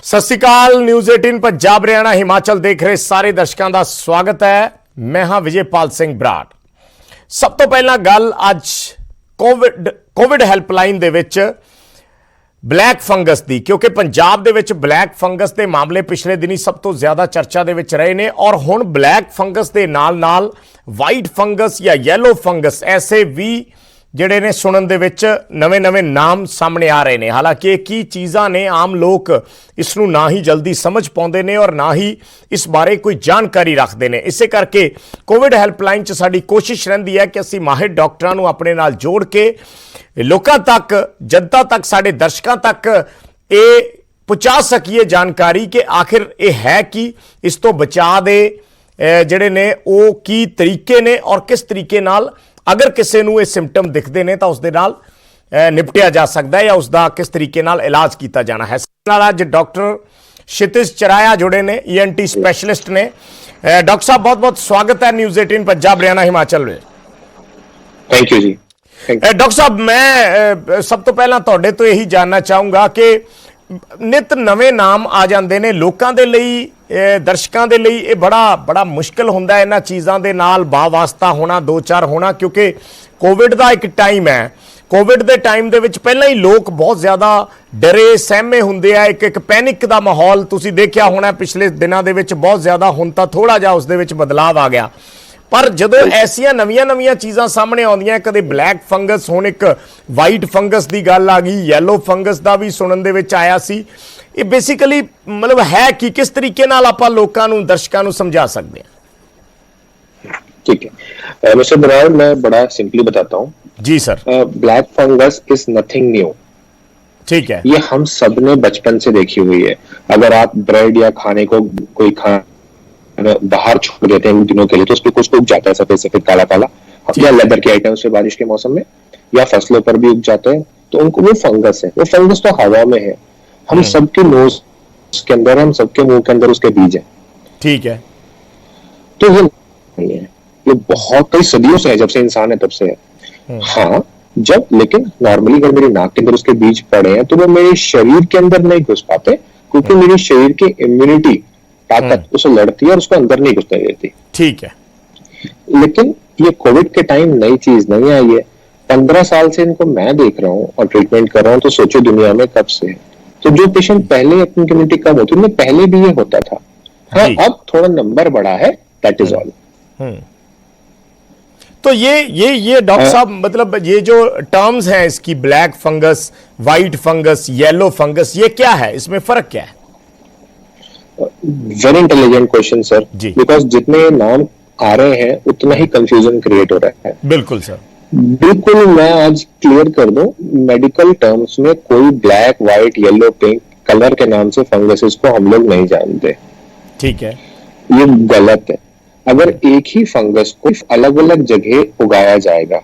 सत श्री अकाल। न्यूज़ 18 पंजाब हरियाणा हिमाचल देख रहे सारे दर्शकों का स्वागत है। मैं हाँ विजयपाल सिंह बराड़। सब तो पहला गल अज कोविड हैल्पलाइन दे विच ब्लैक फंगस दी, क्योंकि पंजाब दे विच ब्लैक फंगस के मामले पिछले दिनी सब तो ज्यादा चर्चा दे विच रहे ने और हुण ब्लैक फंगस के नाल नाल वाइट फंगस या येलो फंगस ऐसे भी ਜਿਹੜੇ ਨੇ सुनन ਦੇ ਵਿੱਚ नवे नाम सामने आ रहे हैं। हालांकि की चीज़ां ने आम लोग इसनूं ना ही जल्दी समझ पाते हैं और ना ही इस बारे कोई जानकारी रखते हैं। इसे करके कोविड हैल्पलाइन च साडी कोशिश रहिंदी है कि असीं माहिर डॉक्टरां नूं अपने नाल जोड़ के लोकां तक, जनता तक, साडे दर्शकां तक ये पहुँचा सकीए जानकारी कि आखिर ये है कि इस तो बचाव दे जिहड़े ने वो की तरीके ने और किस तरीके नाल अगर किसी को सिम्पटम दिखते हैं तो उसके नाल निपटिया जा सकता है या उसका किस तरीके नाल इलाज किया जाना है। अज डॉक्टर क्षितिज चराया जुड़े ने, ENT स्पैशलिस्ट ने। डॉक्टर साहब बहुत बहुत स्वागत है न्यूज़ 18 पंजाब हरियाणा हिमाचल में। Thank you ji. डॉक्टर साहब मैं सब तो पहला तुहाडे तो यही जानना चाहूँगा कि नित नवे नाम आ जाते हैं लोगों के लिए, दर्शकों के लिए बड़ा मुश्किल होंदा इन्हां चीज़ों के नाल वास्ता होना, दो चार होना, क्योंकि कोविड का एक टाइम है। कोविड के टाइम दे विच पहला ही लोग बहुत ज़्यादा डरे सहमे होंदे आ, एक पैनिक का माहौल तुसीं देखिया होना पिछले दिनों के विच बहुत ज़्यादा। हुण तां थोड़ा जिहा उस दे विच बदलाव आ गया, पर जदों ऐसियां नवीं चीज़ां सामने आउंदियां, कदे ब्लैक फंगस, हुण एक वाइट फंगस की गल आ गई, येलो फंगस का भी सुनन दे विच आया सी। ये बेसिकली मतलब है कि किस तरीके नाल आपां लोकां नूं, दर्शकां नूं समझा सकते हैं? ठीक है मिस्टर बराड़, मैं बड़ा सिंपली बताता हूँ जी sir. Black fungus is nothing new. ठीक है, ये हम सब ने बचपन से देखी हुई है। अगर आप ब्रेड या खाने को कोई बाहर छोड़ देते हैं इन दिनों के लिए तो उस पर कुछ उग जाता है, सफेद सफेद काला काला, या लेदर के आइटम्स पे बारिश के मौसम में या फसलों पर भी उग जाते हैं, तो उनको वो फंगस है। वो फंगस तो हवा में है, हम सबके नोज के अंदर, हम सबके मुंह के अंदर उसके बीज है। ठीक है, तो ये नहीं है, ये बहुत कई सदियों से है, जब से इंसान है तब से है। हाँ, जब लेकिन नॉर्मली अगर मेरी नाक के अंदर उसके बीज पड़े हैं तो वो मेरे शरीर के अंदर नहीं घुस पाते, क्योंकि मेरे शरीर की इम्यूनिटी ताकत उसे लड़ती है और उसको अंदर नहीं घुसने देती। ठीक है, लेकिन ये कोविड के टाइम नई चीज नहीं आई है। 15 साल से इनको मैं देख रहा हूँ और ट्रीटमेंट कर रहा हूँ, तो सोचो दुनिया में कब से है। तो जो पेशेंट पहले अपनी इम्यूनिटी कम होती है, पहले भी ये होता था। हाँ, अब थोड़ा नंबर बढ़ा है, दैट इज ऑल। तो ये डॉक्टर साहब मतलब ये जो टर्म्स हैं इसकी, black fungus, white fungus, yellow fungus, ये क्या है, इसमें फर्क क्या है? Very intelligent question sir, because जितने नाम आ रहे हैं उतना ही कंफ्यूजन क्रिएट हो रहा है। बिल्कुल सर, बिल्कुल। मैं आज क्लियर कर दूं, मेडिकल टर्म्स में कोई black, white, yellow, pink colour के नाम से फंगसेस को हम लोग नहीं जानते। ठीक है, ये गलत है। अगर एक ही फंगस को अलग अलग जगह उगाया जाएगा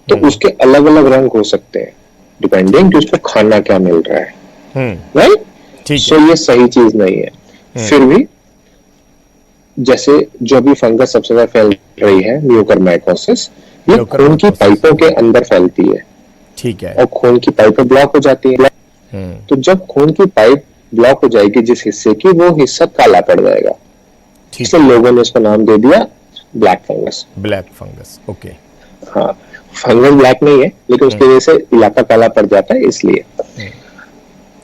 तो उसके अलग अलग रंग हो सकते हैं, डिपेंडिंग कि उसको खाना क्या मिल रहा है, राइट? सो ये सही चीज नहीं है। फिर भी जैसे जो भी फंगस सबसे ज्यादा फैल रही है, म्यूकरमाइकोसिस, ये खून की पाइपों के अंदर फैलती है। ठीक है, और खून की पाइपें ब्लॉक हो जाती है। तो जब खून की पाइप ब्लॉक हो जाएगी जिस हिस्से की, वो हिस्सा काला पड़ जाएगा। इसलिए लोगों ने इसको नाम दे दिया black fungus. Black fungus, okay. हाँ, फंगस ब्लैक नहीं है, लेकिन उसकी वजह से इलाका काला पड़ जाता है, इसलिए।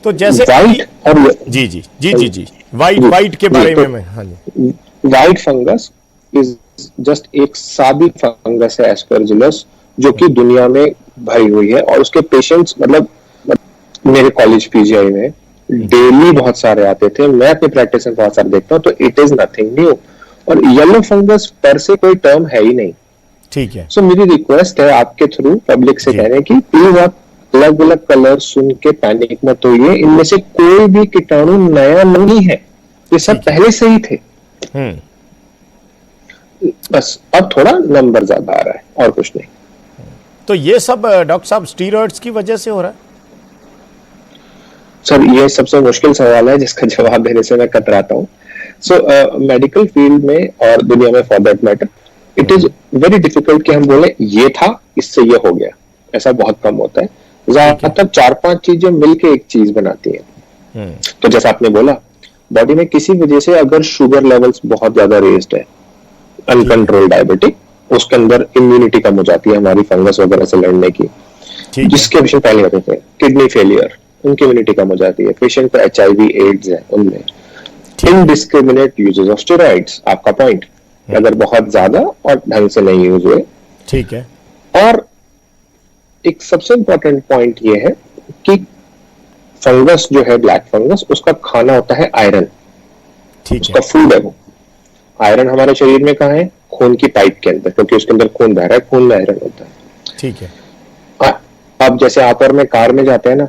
तो जैसे व्हाइट और जी व्हाइट के बारे में, हाँ जी। व्हाइट फंगस इज जस्ट एक सादी फंगस है, एस्परजिलस, जो कि दुनिया में भरी हुई है। और उसके पेशेंट्स मतलब मेरे कॉलेज PGI में डेली बहुत सारे आते थे, मैं अपनी प्रैक्टिस में बहुत सारे देखता हूँ, तो इट इज नथिंग न्यू। और येलो फंगस पर से कोई टर्म है ही नहीं। ठीक है, सो मेरी रिक्वेस्ट है आपके थ्रू पब्लिक से कहने की, प्लीज आप अलग अलग कलर सुन के पैनिक मत होइए। इनमें से कोई भी कीटाणु नया नहीं है, ये सब पहले से ही थे। बस अब थोड़ा नंबर ज्यादा आ रहा है और कुछ नहीं। तो ये सब डॉक्टर साहब स्टीरॉइड्स की वजह से हो रहा है? सर, ये सबसे मुश्किल सवाल है जिसका जवाब देने से मैं कतराता हूँ। सो मेडिकल फील्ड में और दुनिया में for that matter, it is very difficult कि हम बोले ये था, इससे ये हो गया। ऐसा बहुत कम होता है। ज्यादातर 4-5 चीजें मिलके एक चीज बनाती हैं। तो जैसा आपने बोला, बॉडी में किसी वजह से अगर शुगर लेवल्स बहुत ज्यादा रेस्ड है, अनकंट्रोल डायबिटिक, उसके अंदर इम्यूनिटी कम हो जाती है हमारी फंगस वगैरह से लड़ने की। जिसके पेशेंट पहले होते थे किडनी फेलियर, उनकी इम्यूनिटी कम हो जाती है। पेशेंट को HIV एड्स है, उनमें इनडिस्क्रिमिनेट यूजेस ऑफ स्टेरॉइड्स, आपका पॉइंट, अगर बहुत ज्यादा और ढंग से नहीं यूज हुए। ठीक है। और एक सबसे इंपॉर्टेंट पॉइंट ये है कि फंगस जो है, ब्लैक फंगस, उसका खाना होता है आयरन। उसका फूड है वो। आयरन हमारे शरीर में कहाँ है? खून की पाइप के अंदर, क्योंकि उसके अंदर खून बह रहा है, खून में आयरन होता है। ठीक है। अब जैसे आप और मैं कार में जाते हैं ना,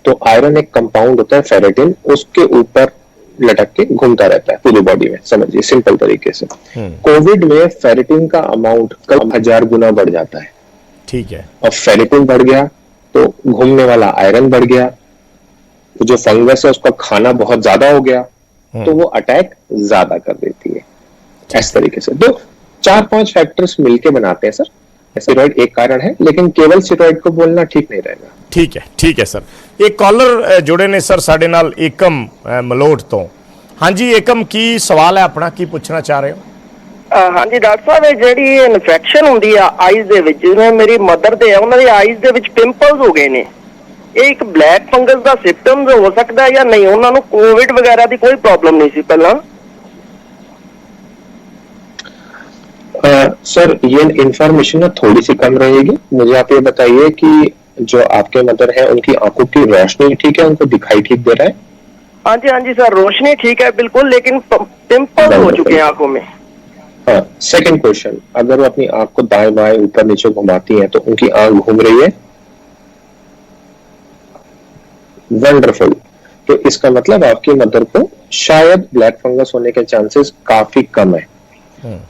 तो आयरन एक कंपाउंड होता है फेरेटिन, उसके ऊपर लटक के घूमता रहता है पूरी बॉडी में, समझिए सिंपल तरीके से। कोविड में फेरेटिन का अमाउंट कल 1000 गुना बढ़ जाता है। ठीक है। और फेरेटिन बढ़ गया तो घूमने वाला आयरन बढ़ गया, तो जो फंगस है उसका खाना बहुत ज्यादा हो गया, तो वो अटैक ज्यादा कर देती है। इस तरीके से तो 4-5 फैक्टर्स मिलके बनाते हैं सर। स्टेरॉइड एक कारण है, लेकिन केवल स्टेरॉइड को बोलना ठीक नहीं रहेगा। ठीक है सर। एक कॉलर जुड़े ने सर साडे नाल, एकम मलोट तो। हाँ जी एकम, की सवाल है अपना, की पूछना चाह रहे हो? हाँ जी डॉक्टर साहब, ਇਹ ਜਿਹੜੀ ਇਨਫੈਕਸ਼ਨ ਹੁੰਦੀ ਆ ਆਈਜ਼ ਦੇ ਵਿੱਚ, ਜਿਵੇਂ ਮੇਰੀ ਮਦਰ ਦੇ ਆ, ਉਹਨਾਂ ਦੀ ਆਈਜ਼ ਦੇ ਵਿੱਚ ਪਿੰਪਲਸ ਹੋ ਗਏ ਨੇ, ਇਹ ਇੱਕ ਬਲੈਕ ਫੰਗਸ ਦਾ ਸਿੰਪਟਮਸ ਹੋ ਸਕਦਾ ਹੈ ਜਾਂ ਨਹੀਂ? ਉਹਨਾਂ ਨੂੰ ਕੋਵਿਡ ਵਗੈरह ਦੀ ਕੋਈ ਪ੍ਰੋਬਲਮ नहीं सी पहला। सर ये इंफॉर्मेशन ना थोड़ी सी कम रहेगी। मुझे आप ये बताइए कि जो आपके मदर है उनकी आंखों की रोशनी ठीक है, उनको दिखाई ठीक दे रहा है? हाँ जी सर, रोशनी ठीक है बिल्कुल, लेकिन पिंपल्स हो चुके हैं आंखों में। हाँ, सेकंड क्वेश्चन, अगर वो अपनी आंख को दाएं बाएं ऊपर नीचे घुमाती हैं तो उनकी आंख घूम रही है? वंडरफुल। तो इसका मतलब आपकी मदर को शायद ब्लैक फंगस होने के चांसेस काफी कम है।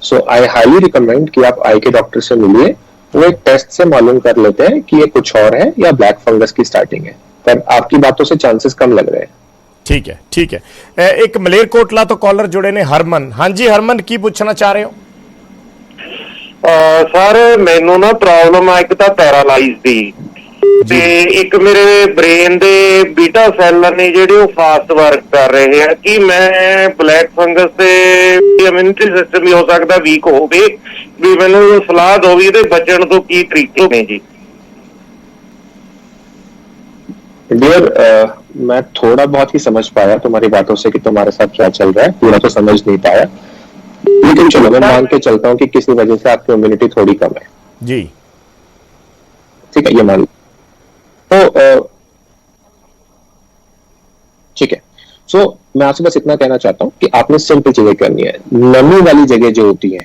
सो आई हाईली रिकमेंड कि आप आई के डॉक्टर से मिलिए, वो एक टेस्ट से मालूम कर लेते हैं कि ये कुछ और है या ब्लैक फंगस की स्टार्टिंग है, पर आपकी बातों से चांसेस कम लग रहे हैं। ठीक है। एक मलेरकोटला तो कॉलर जुड़े ने, हरमन। हाँ जी हरमन, की पूछना चाह रहे हो? सर मैनू ना प्रॉब्लम है, एक तो पैरालाइज दी ਤੇ ਇੱਕ ਮੇਰੇ ਬ੍ਰੇਨ ਦੇ ਬੀਟਾ ਸੈੱਲ ਨੇ ਜਿਹੜੇ ਉਹ ਫਾਸਟ ਵਰਕ ਕਰ ਰਹੇ ਆ। ਕਿ ਮੈਂ ਬਲੈਕ ਫੰਗਸ ਤੇ ਇਮਿਊਨਿਟੀ ਸਿਸਟਮ ਵੀ ਹੋ ਸਕਦਾ ਵੀਕ ਹੋਵੇ, ਵੀ ਮੈਨੂੰ ਸਲਾਹ ਦਿਓ ਵੀ ਇਹਦੇ ਬਚਣ ਤੋਂ ਕੀ ਤਰੀਕੇ ਨੇ ਜੀ? डियर, मैं थोड़ा बहुत ही समझ पाया तुम्हारी बातों से कि तुम्हारे साथ क्या चल रहा है, पूरा तो समझ नहीं पाया, लेकिन चलो मैं मान के चलता हूँ कि किसी वजह से आपकी इम्यूनिटी थोड़ी कम है जी। ठीक है, ये मान तो ठीक है। सो मैं आपसे बस इतना कहना चाहता हूं कि आपने सिंपल चीजें करनी है। नमी वाली जगह जो होती है,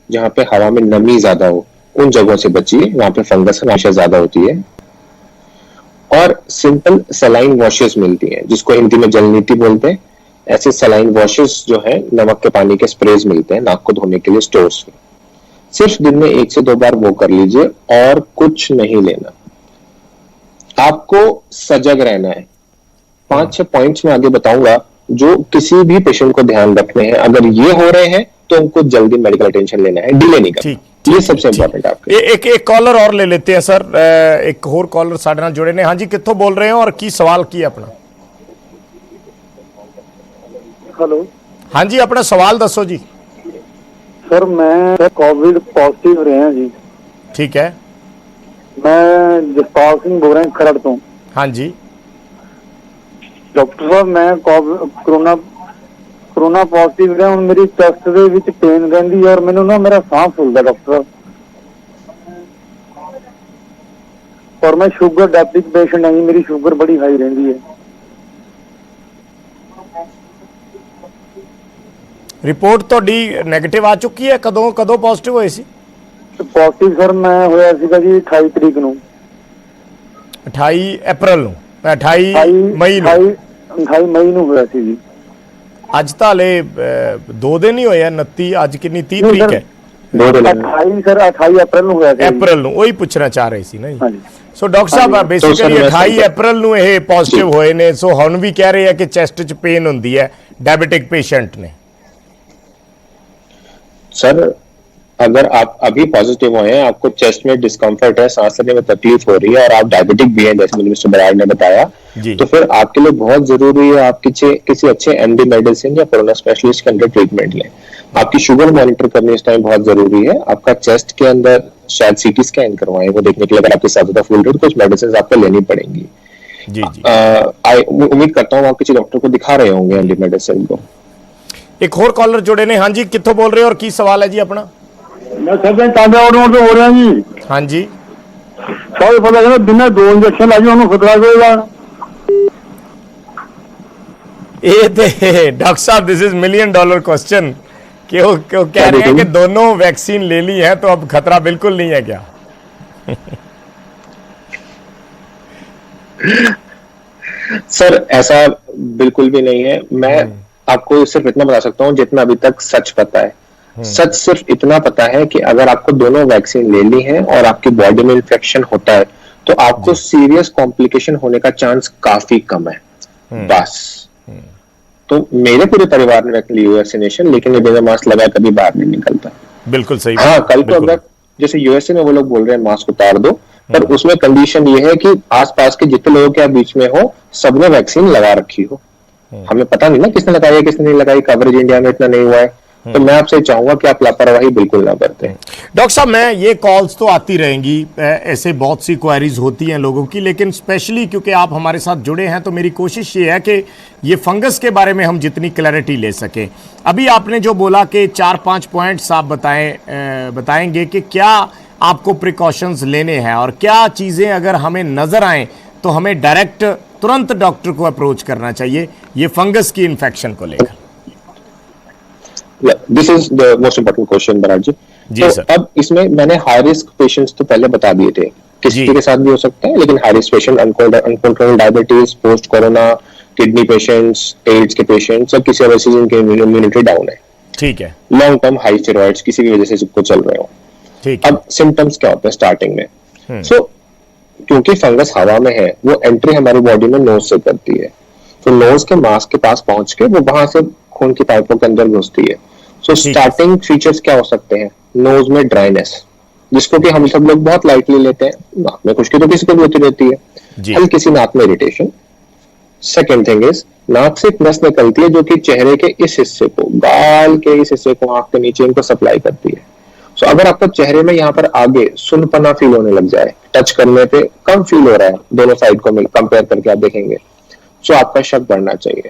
जहां पे हवा में नमी ज्यादा हो, उन जगहों से बचिए, वहां पे फंगस हमेशा ज्यादा होती है। और सिंपल सलाइन वॉशेस मिलती हैं, जिसको हिंदी में जलनीति बोलते हैं। ऐसे सलाइन वॉशेस जो है, नमक के पानी के स्प्रेज मिलते हैं नाक को धोने के लिए स्टोर्स में। सिर्फ दिन में 1 से 2 बार वो कर लीजिए और कुछ नहीं लेना। आपको सजग रहना है। 5-6 पॉइंट्स में आगे बताऊंगा जो किसी भी पेशेंट को ध्यान रखने हैं। अगर ये हो रहे हैं तो उनको जल्दी मेडिकल अटेंशन लेना है, डिले नहीं करना। ये सबसे इंपॉर्टेंट आपके। एक कॉलर और ले लेते हैं सर। एक होर कॉलर साडे नाल जुड़े ने। हाँ जी, कित्थों बोल रहे हो और की सवाल की अपना? हेलो। हाँ जी, अपना सवाल दसो जी। सर मैं कोविड पॉजिटिव रहा जी। ठीक है। मैं जसपाल सिंह बोल रहा हूँ खरड़ तो। हाँ जी डॉक्टर साहब, मैं कोरोना पॉजिटिव रहा हूँ। मेरी चेस्ट ਦੇ ਵਿੱਚ पेन रहती है और मैंने ना मेरा सांस फूलता डॉक्टर साहब। और मैं शुगर डायबिटिक पेशेंट नहीं, मेरी शुगर बड़ी हाई रहती है। रिपोर्ट ਤੁਹਾਡੀ ਨੈਗੇਟਿਵ ਆ ਚੁੱਕੀ ਹੈ? ਕਦੋਂ ਪੋਜ਼ਿਟਿਵ ਹੋਏ ਸੀ? पॉजिटिव सर मैं होया सीगा जी 28 तरीक ਨੂੰ। 28 अप्रैल ਨੂੰ, 28 ਮਈ ਨੂੰ। 28 ਮਈ ਨੂੰ ਹੋਇਆ ਸੀ ਜੀ। ਅੱਜ ਤਾਂ ਹਲੇ 2 ਦਿਨ ਹੀ ਹੋਏ ਆ। 29 ਅੱਜ ਕਿੰਨੀ 30 ਤਰੀਕ ਹੈ? 28 ਸਰ 28 ਅਪ੍ਰੈਲ ਨੂੰ ਹੋਇਆ ਸੀ। ਅਪ੍ਰੈਲ ਨੂੰ, ਉਹੀ ਪੁੱਛਣਾ ਚਾਹ ਰਹੇ ਸੀ ਨਾ ਜੀ। ਹਾਂਜੀ। ਸੋ ਡਾਕਟਰ ਸਾਹਿਬ ਬੇਸਿਕਲੀ 28 ਅਪ੍ਰੈਲ ਨੂੰ ਇਹ ਪੋਜ਼ਿਟਿਵ ਹੋਏ ਨੇ। ਸੋ ਹੁਣ ਵੀ ਕਹਿ ਰਹੇ ਆ ਕਿ ਚੈਸਟ 'ਚ ਪੇਨ ਹੁੰਦੀ ਹੈ, ਡਾਇਬੀਟਿਕ ਪੇਸ਼ੈਂਟ ਨੇ। सर अगर आप अभी पॉजिटिव हुए हैं, आपको चेस्ट में डिस्कम्फर्ट है, सांस लेने में तकलीफ हो रही है और आप डायबिटिक भी हैं जैसे मुझे मिस्टर बराड़ ने बताया, तो फिर आपके लिए बहुत जरूरी है आप किसी अच्छे एमडी मेडिसिन या कोरोना स्पेशलिस्ट के अंदर ट्रीटमेंट लें। आपकी शुगर मॉनिटर करनी इस टाइम बहुत जरूरी है। आपका चेस्ट के अंदर शायद सीटी स्कैन करवाएं वो देखने के लिए अगर आपके साथ ज्यादा फूल रही है तो कुछ मेडिसिन आपको लेनी पड़ेंगी। जी जी उम्मीद करता हूँ आप किसी डॉक्टर को दिखा रहे होंगे एमडी मेडिसिन को। एक होर कॉलर जुड़े ने। हाँ जी, कित्थों बोल रहे हो और की सवाल है जी अपना? मैं सर तांडावड़ से हो रहा जी। हाँ जी सर पता चला बिना 2 इंजेक्शन लागे उन्होंने खतरा होगा। ये डॉक्टर साहब दिस इज $1 मिलियन क्वेश्चन कि वो कह रहे हैं कि दोनों वैक्सीन ले ली है तो अब खतरा बिल्कुल नहीं है क्या? सर ऐसा बिल्कुल भी नहीं है। मैं आपको सिर्फ इतना बता सकता हूं जितना अभी तक सच पता है। सच सिर्फ इतना पता है कि अगर आपको दोनों वैक्सीन ले ली है और आपकी बॉडी में इन्फेक्शन होता है तो आपको सीरियस कॉम्प्लिकेशन होने का चांस काफी कम है। बस तो मेरे पूरे परिवार ने ली वैक्सीनेशन, लेकिन ये बिना मास्क लगाए कभी बाहर नहीं निकलता। बिल्कुल सही। हाँ, कल को अगर जैसे यूएसए में वो लोग बोल रहे हैं मास्क उतार दो, पर उसमें कंडीशन ये है कि आसपास के जितने लोगों के बीच में हो सबने वैक्सीन लगा रखी हो। हमें पता नहीं ना किसने लगाई है किसने नहीं लगाई, कवरेज इंडिया में इतना नहीं हुआ है। तो मैं आपसे चाहूंगा कि आप लापरवाही बिल्कुल ना करते हैं। डॉक्टर साहब, मैं ये कॉल्स तो आती रहेंगी, ऐसे बहुत सी क्वेरीज होती हैं लोगों की, लेकिन स्पेशली क्योंकि आप हमारे साथ जुड़े हैं तो मेरी कोशिश ये है कि ये फंगस के बारे में हम जितनी क्लैरिटी ले सकें। अभी आपने जो बोला कि 4-5 पॉइंट्स आप बताएंगे कि क्या आपको प्रिकॉशंस लेने हैं और क्या चीज़ें अगर हमें नजर आए तो हमें डायरेक्ट तुरंत डॉक्टर को अप्रोच करना चाहिए ये फंगस की इन्फेक्शन को लेकर। This is the most important question Brar ji. तो सर। अब इसमें मैंने हाई रिस्क पेशेंट्स तो पहले बता दिए थे, किसी के साथ भी हो सकता है, लेकिन high risk patient, uncontrolled diabetes, post corona, kidney patients, AIDS के पेशेंट्स और किसी वजह से जिनकी इम्यूनिटी डाउन है, ठीक है, लॉन्ग टर्म हाई स्टेरॉइड्स किसी भी वजह से जिनको चल रहे हो। ठीक है। अब सिम्टम्स क्या होते हैं स्टार्टिंग में? सो क्योंकि फंगस हवा में है, वो एंट्री हमारी बॉडी में नोज से करती है, तो नोज के मास्क के पास पहुंच के वो वहां से खून की पाइपों के अंदर घुसती है। सो स्टार्टिंग फीचर्स क्या हो सकते हैं? नोज में ड्राइनेस, जिसको कि हम सब लोग बहुत लाइटली लेते हैं, नाक में खुश्की तो किसी को भी होती रहती है, हल्की सी नाक में इरिटेशन। सेकेंड थिंग इज नाक से एक नस निकलती है जो कि चेहरे के इस हिस्से को, गाल के इस हिस्से को, आंख के नीचे इनको सप्लाई करती है। सो अगर आपको चेहरे में यहाँ पर आगे सुनपना फील होने लग जाए, टच करने पे कम फील हो रहा है, दोनों साइड को कंपेयर करके आप देखेंगे, सो आपका शक बढ़ना चाहिए।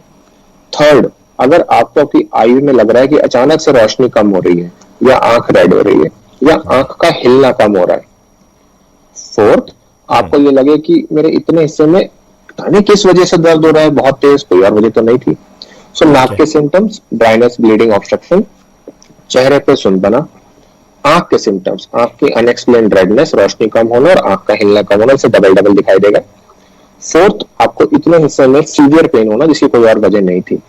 थर्ड, अगर आपको अपनी आई में लग रहा है कि अचानक से रोशनी कम हो रही है, या आंख रेड हो रही है, या आंख का हिलना कम हो रहा है। फोर्थ, आपको ये लगे कि मेरे इतने हिस्से में पता नहीं किस वजह से दर्द हो रहा है, बहुत तेज, कोई और वजह तो नहीं थी। सो नाक के सिम्टम्स, ड्राइनेस, ब्लीडिंग, ऑब्स्ट्रक्शन, चेहरे पे सुनपना। आंख के सिम्टम्स, आंख की अनएक्सप्लेन्ड रेडनेस, रोशनी कम होना और आंख का हिलना कम होना, इसे डबल डबल दिखाई देगा। फोर्थ, आपको इतने हिस्से में सीवियर पेन होना जिसकी कोई और वजह नहीं थी।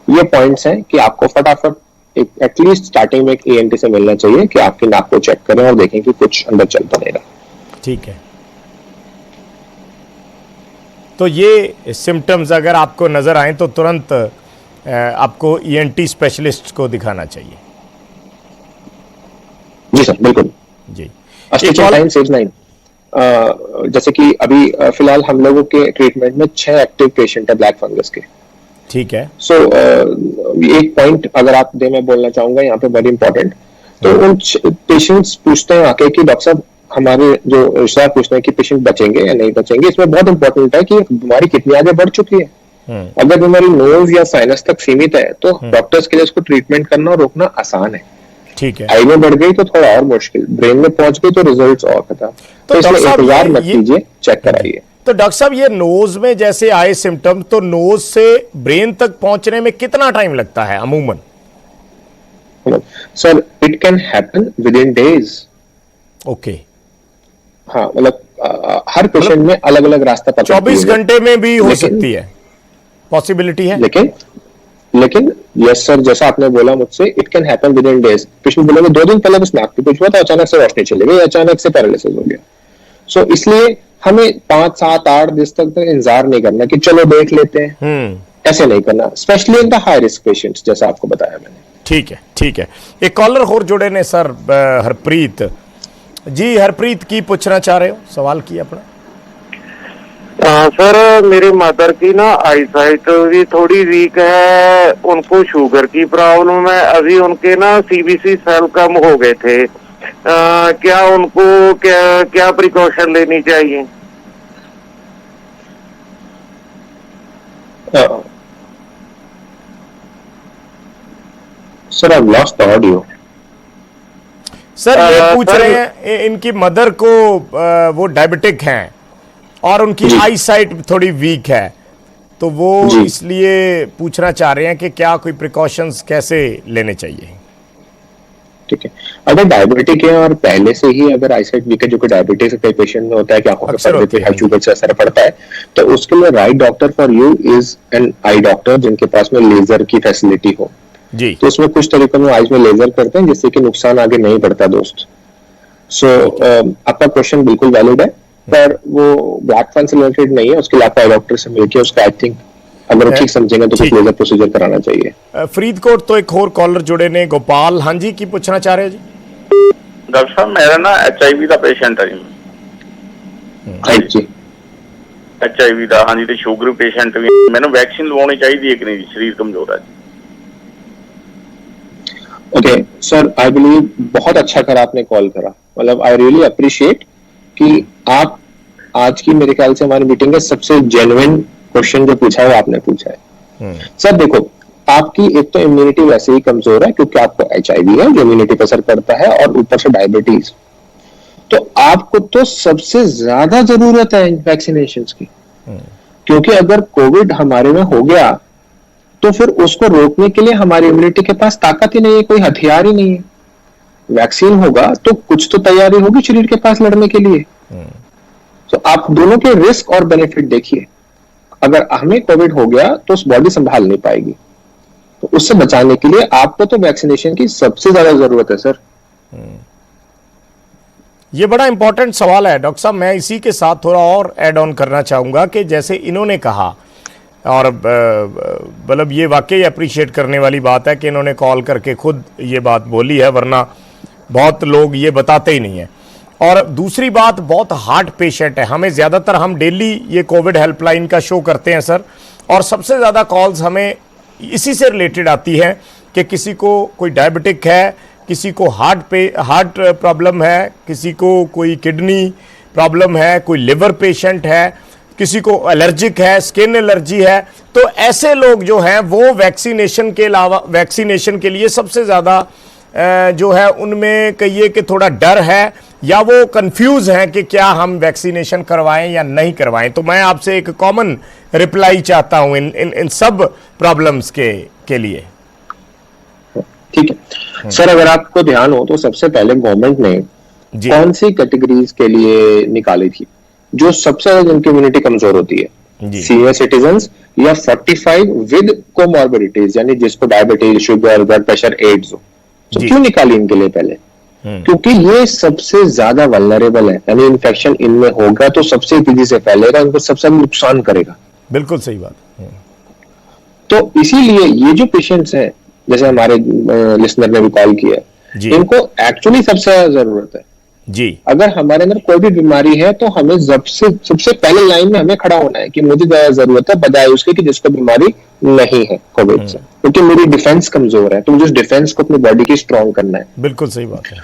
ये पॉइंट्स हैं कि आपको फटाफट एक एटलीस्ट स्टार्टिंग में एक ENT से मिलना चाहिए कि आपकी नाक को चेक करें और देखें कि कुछ अंदर चल तो नहीं रहा। ठीक है। तो ये सिम्टम्स अगर आपको नजर आए तो तुरंत आपको ENT स्पेशलिस्ट को दिखाना चाहिए। जी सर, बिल्कुल जी। Time saves 9। जैसे कि अभी फिलहाल हम लोगों के ट्रीटमेंट में 6 एक्टिव पेशेंट है ब्लैक फंगस के। ठीक है। सो एक पॉइंट अगर आप दे मैं बोलना चाहूंगा यहाँ पे वेरी इंपॉर्टेंट। तो उन पेशेंट्स पूछते हैं आके कि डॉक्टर साहब हमारे जो रिश्तेदार पूछते हैं कि पेशेंट बचेंगे या नहीं बचेंगे। इसमें बहुत इंपॉर्टेंट है कि बीमारी कितनी आगे बढ़ चुकी है। अगर बीमारी नोज या साइनस तक सीमित है तो डॉक्टर्स के लिए उसको ट्रीटमेंट करना और रोकना आसान है। ठीक है। आई में बढ़ गई तो थोड़ा और मुश्किल, ब्रेन में पहुंच गई तो रिजल्ट्स और खतरा। तो इसमें इंतजार मत कीजिए, चेक कराइए। तो डॉक्टर साहब ये नोज में जैसे आए सिम्टम, तो नोज से ब्रेन तक पहुंचने में कितना टाइम लगता है अमूमन? Sir it can happen with in days. Okay. हाँ, मतलब हर पेशेंट में अलग अलग रास्ता पकड़ती है। 24 घंटे में भी हो सकती है, पॉसिबिलिटी है। लेकिन यस सर, जैसा आपने बोला मुझसे, it can happen with in days. Patient बोलेंगे 2 दिन पहले बस नाक पे कुछ हुआ था, अचानक से रोशनी चली गई, अचानक से पैरालिसिस हो गया। सो इसलिए हमें 5, 7, 8 दिन तक इंतजार नहीं करना कि चलो देख लेते हैं, ऐसे नहीं करना, specially in the high risk patients, जैसा आपको बताया मैंने। ठीक है, ठीक है। एक कॉलर होर जुड़े ने सर, हरप्रीत जी। हरप्रीत की पूछना चाह रहे हो, सवाल की अपना? सर मेरे मदर की ना आईसाइट भी थोड़ी वीक है, उनको शुगर की प्रॉब्लम है, अभी उनके ना सीबीसी सेल कम हो गए थे। क्या उनको क्या प्रिकॉशन लेनी चाहिए? Sir I lost the audio. Sir ये पूछ सर, रहे हैं इनकी मदर को वो डायबिटिक हैं और उनकी जी। आई साइट थोड़ी वीक है, तो वो जी। इसलिए पूछना चाह रहे हैं कि क्या कोई प्रिकॉशंस कैसे लेने चाहिए। ठीक है, अगर डायबिटिक है और पहले से ही अगर आईसाइट वीक है, जो कि डायबिटीज के पेशेंट में होता है कि आंखों के अक्सर पर्दे होती पे है। हाई शुगर से असर पड़ता है, तो उसके लिए right doctor for you is an I doctor, जिनके पास में लेजर की फैसिलिटी हो। जी। तो उसमें कुछ तरीकों में आईज में लेजर करते हैं जिससे कि नुकसान आगे नहीं पड़ता दोस्त। सो आपका क्वेश्चन बिल्कुल वैलिड है, पर वो ब्लैक फंड से रिलेटेड नहीं है। उसके लिए आपको आई डॉक्टर से मिलकर उसका आई थिंक अगर वो ठीक समझेंगे तो कुछ ठीक। लेजर प्रोसीजर कराना चाहिए। फरीदकोट तो एक और कॉलर जुड़े ने, गोपाल। हाँ जी, की पूछना चाह रहे हो जी? डॉक्टर साहब मेरा ना HIV ਦਾ ਪੇਸ਼ੈਂਟ ਹੈ ਜੀ। राइट जी। HIV ਦਾ, ਹਾਂਜੀ, ਤੇ ਸ਼ੂਗਰ ਪੇਸ਼ੈਂਟ ਵੀ। ਮੈਨੂੰ ਵੈਕਸੀਨ ਲਵਾਉਣੀ ਚਾਹੀਦੀ ਹੈ ਕਿ ਨਹੀਂ ਜੀ? ਸਰੀਰ ਕਮਜ਼ੋਰ ਹੈ। ओके सर, आई बिलीव बहुत अच्छा करा आपने कॉल करा। मतलब आई रियली अप्रिशिएट कि आप आज की मेरे ख्याल से हमारी मीटिंग का सबसे जेन्युइन क्वेश्चन जो पूछा है वो आपने पूछा है। सर देखो, आपकी एक तो इम्यूनिटी वैसे ही कमजोर है क्योंकि आपको HIV है जो इम्यूनिटी पर असर करता है, और ऊपर से डायबिटीज। तो आपको तो सबसे ज्यादा जरूरत है वैक्सीनेशन की, क्योंकि अगर कोविड हमारे में हो गया तो फिर उसको रोकने के लिए हमारी इम्यूनिटी के पास ताकत ही नहीं है, कोई हथियार ही नहीं है। वैक्सीन होगा तो कुछ तो तैयारी होगी शरीर के पास लड़ने के लिए। तो आप दोनों के रिस्क और बेनिफिट देखिए। अगर हमें कोविड हो गया तो उस बॉडी संभाल नहीं पाएगी, तो उससे बचाने के लिए आपको तो वैक्सीनेशन की सबसे ज्यादा जरूरत है सर। ये बड़ा इंपॉर्टेंट सवाल है डॉक्टर साहब। मैं इसी के साथ थोड़ा और ऐड ऑन करना चाहूँगा कि जैसे इन्होंने कहा, और मतलब ये वाकई अप्रिशिएट करने वाली बात है कि इन्होंने कॉल करके खुद ये बात बोली है, वरना बहुत लोग ये बताते ही नहीं है। और दूसरी बात, बहुत हार्ट पेशेंट है। हमें ज़्यादातर, हम डेली ये कोविड हेल्पलाइन का शो करते हैं सर, और सबसे ज़्यादा कॉल्स हमें इसी से रिलेटेड आती है कि किसी को कोई डायबिटिक है, किसी को हार्ट प्रॉब्लम है, किसी को कोई किडनी प्रॉब्लम है, कोई लिवर पेशेंट है, किसी को एलर्जिक है, स्किन एलर्जी है। तो ऐसे लोग जो हैं वो वैक्सीनेशन के अलावा, वैक्सीनेशन के लिए सबसे ज़्यादा जो है उनमें कहिए कि थोड़ा डर है, या वो कंफ्यूज हैं कि क्या हम वैक्सीनेशन करवाएं या नहीं करवाएं। तो मैं आपसे एक कॉमन रिप्लाई चाहता हूं इन सब प्रॉब्लम्स के लिए। ठीक है सर, अगर आपको ध्यान हो तो सबसे पहले गवर्नमेंट ने जी। कौन सी कैटेगरीज के लिए निकाली थी जो सबसे ज्यादा जिनकी इम्यूनिटी कमजोर होती है? जी। सीनियर सिटीजन्स या 45 विद कोमॉर्बिडिटीज, यानी जिसको diabetes, sugar, blood pressure, AIDS हो। तो जी। क्यों निकाली इनके लिए पहले? क्योंकि ये सबसे ज्यादा वल्नरेबल है, यानी इन्फेक्शन इनमें होगा तो सबसे तेजी से फैलेगा, इनको सबसे नुकसान करेगा। बिल्कुल सही बात। तो इसीलिए ये जो पेशेंट्स हैं, जैसे हमारे लिसनर ने भी कॉल किया, जी। इनको एक्चुअली सबसे ज्यादा जरूरत है। जी। अगर हमारे अंदर कोई भी बीमारी है तो हमें सबसे पहले लाइन में हमें खड़ा होना है कि मुझे ज्यादा जरूरत है, बजाय उसके कि जिसको बीमारी नहीं है कोविड से, क्योंकि मेरी डिफेंस कमजोर है। तो मुझे उस डिफेंस को अपनी बॉडी की स्ट्रांग करना है। बिल्कुल सही बात है।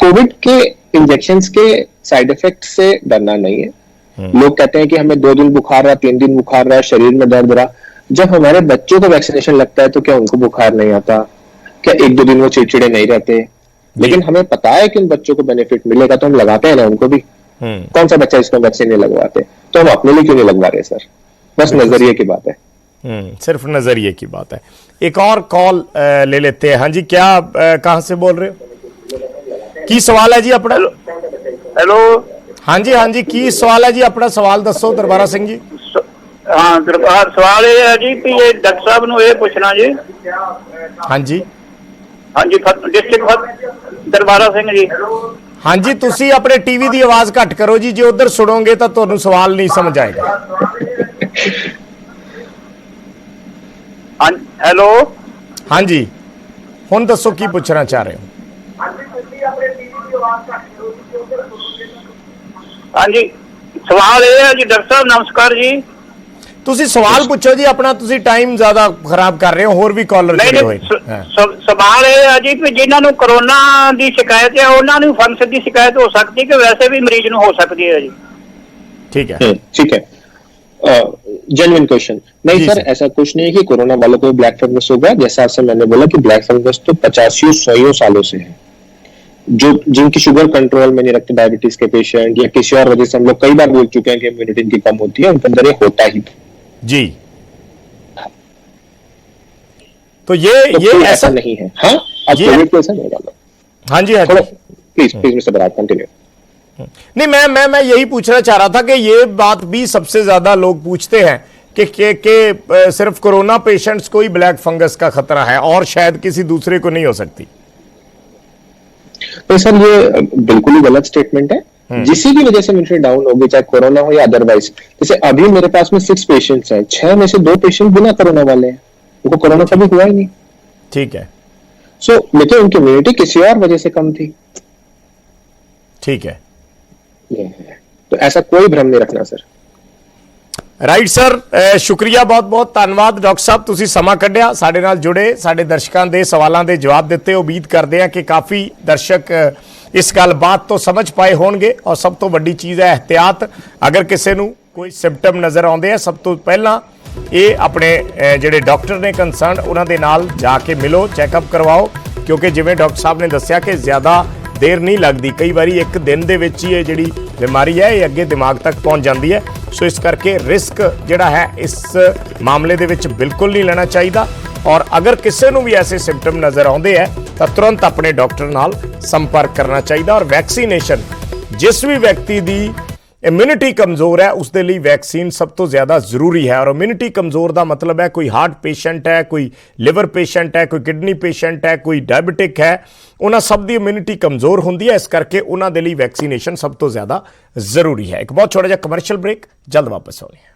कोविड के इंजेक्शन के साइड इफेक्ट से डरना नहीं है। लोग कहते हैं कि हमें 2 दिन बुखार रहा, 3 दिन बुखार रहा, शरीर में दर्द रहा। जब हमारे बच्चों को वैक्सीनेशन लगता है तो क्या उनको बुखार नहीं आता? क्या 1-2 दिन वो चिड़चिड़े नहीं रहते? लेकिन हमें पता है कि उन बच्चों को बेनिफिट मिलेगा तो हम लगाते हैं ना उनको भी। कौन सा बच्चा इसको वैक्सीन नहीं लगवाते? तो हम अपने लिए क्यों नहीं लगवा रहे सर? बस नजरिए की बात है। सिर्फ नजरिए की बात है। एक और कॉल ले लेते हैं। हाँ जी, क्या कहाँ से बोल रहे हो? की सवाल है जी अपना? हेलो। हाँ जी, हाँ जी, की सवाल है जी अपना? सवाल दसो दरबारा सिंह जी। हाँ, दरबार सवाल ये है जी कि ये डॉक्टर साहब ਨੂੰ ਇਹ ਪੁੱਛਣਾ ਜੀ। हाँ जी। हाँ जी, डिस्ट्रिक्ट दरबारा सिंह जी। हाँ जी, तुसी अपने टीवी की आवाज घट करो जी, जो उधर सुनोगे तो तुहानू सवाल नहीं समझ आएगा। हाँ, हेलो। हाँ जी। ਹੁਣ ਦੱਸੋ ਕੀ ਪੁੱਛਣਾ ਚਾਹ ਰਹੇ ਹੋ? ਹਾਂਜੀ, ਸਵਾਲ ਇਹ ਹੈ ਜੀ ਡਾਕਟਰ ਸਾਹਿਬ ਨਮਸਕਾਰ ਜੀ। ਤੁਸੀਂ ਸਵਾਲ ਪੁੱਛੋ ਜੀ ਆਪਣਾ, ਤੁਸੀਂ ਟਾਈਮ ਜ਼ਿਆਦਾ ਖਰਾਬ ਕਰ ਰਹੇ ਹੋ, ਹੋਰ ਵੀ ਕਾਲਰ ਨਹੀਂ ਜੁੜੇ ਹੋਏ ਨਹੀਂ, ਨੇ। ਸਵਾਲ ਇਹ ਹੈ ਜੀ ਕਿ ਜਿਨ੍ਹਾਂ ਨੂੰ ਕਰੋਨਾ ਦੀ ਸ਼ਿਕਾਇਤ ਹੈ ਉਹਨਾਂ ਨੂੰ ਫੰਗਸ ਦੀ ਸ਼ਿਕਾਇਤ ਹੋ ਸਕਦੀ ਹੈ ਕਿ ਵੈਸੇ ਵੀ ਮਰੀਜ਼ ਨੂੰ ਹੋ ਸਕਦੀ ਹੈ ਜੀ? ठीक है। ठीक है, जेन्युइन क्वेश्चन। नहीं जी सर, सर। ऐसा कुछ नहीं है कि कोरोना वालों को ब्लैक फंगस होगा। जैसा आपसे मैंने बोला कि ब्लैक फंगस तो 85-100 सालों से है, जो जिनकी शुगर कंट्रोल में नहीं रखते, डायबिटीज के पेशेंट या किसी और वजह से, हम लोग कई बार बोल चुके हैं कि इम्यूनिटी इनकी कम होती है, उनके अंदर ये होता ही था। जी, तो ये कोई ऐसा नहीं है। हाँ, अब ये- कोविड कैसा नहीं वाला। हाँ जी, हाँ जी। Please please mister Brar continue. नहीं, मैं यही पूछना चाह रहा था कि ये बात भी सबसे ज्यादा लोग पूछते हैं कि सिर्फ कोरोना पेशेंट्स को ही ब्लैक फंगस का खतरा है और शायद किसी दूसरे को नहीं हो सकती। तो सर ये बिल्कुल ही गलत स्टेटमेंट है। जिसी की वजह से इम्यूनिटी डाउन होगी, चाहे कोरोना हो या अदरवाइज। जैसे अभी मेरे पास में 6 पेशेंट्स हैं, 6 में से 2 पेशेंट बिना कोरोना वाले हैं, उनको कोरोना कभी हुआ ही नहीं। ठीक है, सो लेकिन उनकी इम्यूनिटी किसी और वजह से कम थी। ठीक है, ये है। तो ऐसा कोई भ्रम नहीं रखना सर। ਰਾਈਟ ਸਰ, ਸ਼ੁਕਰੀਆ, ਬਹੁਤ ਬਹੁਤ ਧੰਨਵਾਦ ਡਾਕਟਰ ਸਾਹਿਬ, ਤੁਸੀਂ ਸਮਾਂ ਕੱਢਿਆ, ਸਾਡੇ ਨਾਲ ਜੁੜੇ, ਸਾਡੇ ਦਰਸ਼ਕਾਂ ਦੇ ਸਵਾਲਾਂ ਦੇ ਜਵਾਬ ਦਿੱਤੇ। ਉਮੀਦ ਕਰਦੇ ਹਾਂ ਕਿ ਕਾਫੀ ਦਰਸ਼ਕ ਇਸ ਗੱਲਬਾਤ ਤੋਂ ਸਮਝ ਪਾਏ ਹੋਣਗੇ। ਔਰ ਸਭ ਤੋਂ ਵੱਡੀ ਚੀਜ਼ ਹੈ ਇਹਤਿਆਤ। ਅਗਰ ਕਿਸੇ ਨੂੰ ਕੋਈ ਸਿੰਪਟਮ ਨਜ਼ਰ ਆਉਂਦੇ ਆ, ਸਭ ਤੋਂ ਪਹਿਲਾਂ ਇਹ ਆਪਣੇ ਜਿਹੜੇ ਡਾਕਟਰ ਨੇ ਕੰਸਰਨ, ਉਹਨਾਂ ਦੇ ਨਾਲ ਜਾ ਕੇ ਮਿਲੋ, ਚੈੱਕਅਪ ਕਰਵਾਓ, ਕਿਉਂਕਿ ਜਿਵੇਂ ਡਾਕਟਰ ਸਾਹਿਬ ਨੇ ਦੱਸਿਆ ਕਿ ਜ਼ਿਆਦਾ ਦੇਰ ਨਹੀਂ ਲੱਗਦੀ, ਕਈ ਵਾਰੀ ਇੱਕ ਦਿਨ ਦੇ ਵਿੱਚ ਹੀ ਇਹ ਜਿਹੜੀ ਬਿਮਾਰੀ ਹੈ ਇਹ ਅੱਗੇ ਦਿਮਾਗ ਤੱਕ ਪਹੁੰਚ ਜਾਂਦੀ ਹੈ। ਸੋ ਇਸ ਕਰਕੇ ਰਿਸਕ ਜਿਹੜਾ ਹੈ ਇਸ ਮਾਮਲੇ ਦੇ ਵਿੱਚ ਬਿਲਕੁਲ ਨਹੀਂ ਲੈਣਾ ਚਾਹੀਦਾ। ਔਰ ਅਗਰ ਕਿਸੇ ਨੂੰ ਵੀ ਐਸੇ ਸਿੰਪਟਮ ਨਜ਼ਰ ਆਉਂਦੇ ਹੈ ਤਾਂ ਤੁਰੰਤ ਆਪਣੇ ਡਾਕਟਰ ਨਾਲ ਸੰਪਰਕ ਕਰਨਾ ਚਾਹੀਦਾ। ਔਰ ਵੈਕਸੀਨੇਸ਼ਨ, ਜਿਸ ਵੀ ਵਿਅਕਤੀ ਦੀ ਇਮਿਊਨਿਟੀ ਕਮਜ਼ੋਰ ਹੈ ਉਸ ਦੇ ਲਈ ਵੈਕਸੀਨ ਸਭ ਤੋਂ ਜ਼ਿਆਦਾ ਜ਼ਰੂਰੀ ਹੈ। ਔਰ ਇਮਿਊਨਿਟੀ ਕਮਜ਼ੋਰ ਦਾ ਮਤਲਬ ਹੈ ਕੋਈ ਹਾਰਟ ਪੇਸ਼ੈਂਟ ਹੈ, ਕੋਈ ਲਿਵਰ ਪੇਸ਼ੈਂਟ ਹੈ, ਕੋਈ ਕਿਡਨੀ ਪੇਸ਼ੈਂਟ ਹੈ, ਕੋਈ ਡਾਇਬਟਿਕ ਹੈ, ਉਹਨਾਂ ਸਭ ਦੀ ਇਮਿਊਨਿਟੀ ਕਮਜ਼ੋਰ ਹੁੰਦੀ ਹੈ। ਇਸ ਕਰਕੇ ਉਹਨਾਂ ਦੇ ਲਈ ਵੈਕਸੀਨੇਸ਼ਨ ਸਭ ਤੋਂ ਜ਼ਿਆਦਾ ਜ਼ਰੂਰੀ ਹੈ। ਇੱਕ ਬਹੁਤ ਛੋਟਾ ਜਿਹਾ ਕਮਰਸ਼ੀਅਲ ਬ੍ਰੇਕ, ਜਲਦ ਵਾਪਸ ਆਉਂਦੇ ਹਾਂ।